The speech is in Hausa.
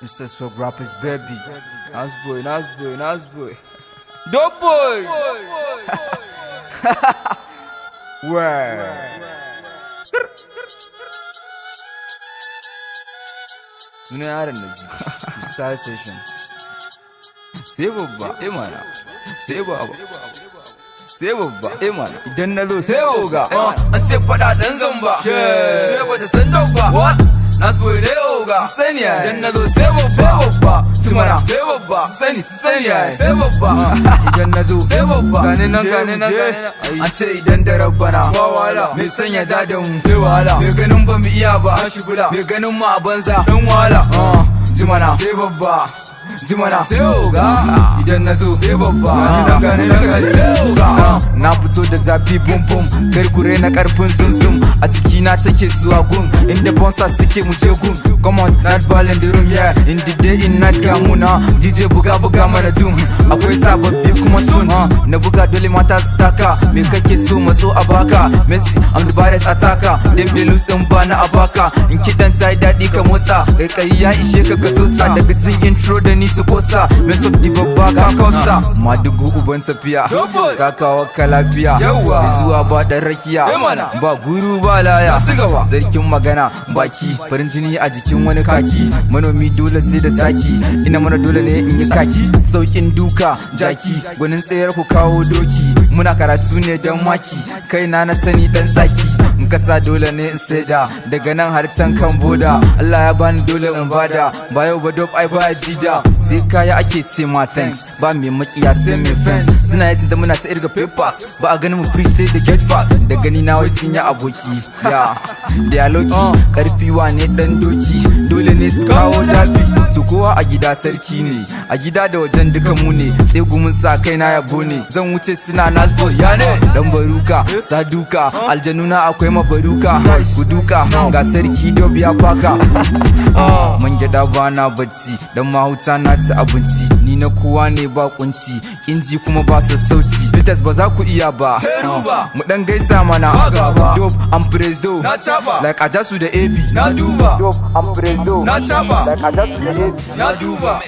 It's a swag rappers baby. Nazboi. Dope boy. Where? Suna yaran da ji. Style session. Sai babba, mana. Sai babba, mana. Idan na zo sai oga. An ce faɗa ɗan zamba. Sai ba ta san ba. What? Nazboi ne oga. Sani ya. Idan na zo sai babba. Tumana. Sai babba. Sani ya. Sai babba. Idan na zo sai babba. Gani nan. An ce idan da rabbana. Ba wala. Mai sanya dadin mu. Sai wala. Mai ganin ba mu iya ba. An shigula. Mai ganin mu a banza. Dan wala. Jimana. Sai babba. Jimana. Sai oga. Idan na zo sai babba. Gani nan sai oga. Na fito da zafi bum bum. Karkure na karfin zum a jikina take zuwa gun inda bonsa suke mu je gun. Come on, not ball in the room, yeah. In the day in night gamuna DJ buga mana doom. Akwai sababbi kuma sun na buga dole mata su taka. Me kake so matso a baka. Messi, I'm the baddest attacker. Dem de lose in bana a baka. In kidan ta yi daɗi ka motsa. Kai ya ishe ka sosa. Daga jin intro da ni su kosa. Mess up the babba ka kausa. Madugu uban tafiya. Sakawa ka lafiya. Zuwa ba ɗan rakiya. Ba guru ba laya. Sarkin magana baki. Farin jini a jikin wani kaki. Manomi dole sai da taki. Ina mana dole ne in yi kaki. Saukin duka jaki. Gwanin tsayar ku kawo doki. Muna karatu ne don maki. Kaina na sani dan saki. In kasa dole ne in saida. Daga nan har can kan boda. Allah ya bani dole in bada. Ba yau ba dope ai ba jida. Sai kaya ake ce ma thanks. Ba mai makiya sai mai fence. Suna yasin da muna ta irga papers. Ba a ganin mu free sai da get fast. Da gani na wai sun yi aboki. Ya dialogi karfi wane dan doki. Dole ne su kawo zafi. To kowa a gida sarki ne. A gida da wajen duka mu ne. Sai gumin sa kai na yabo ne. Zan wuce suna Nazboi ya ne. Dan baruka saduka. Aljanuna akwai mabaruka. Kuduka ga sarki dob ya faka. Man gyada bana bacci. Dan mahuta na ci abinci. Ni na kowa ne ba kunci. Kinji kuma ba sassauci. Bitas ba za ku iya ba. Mu dan gaisa mana. Dope I'm presdo. Like Ajasu da AB. Na duba. Dope I'm presdo. Na taba. Like Ajasu da AB. Na duba.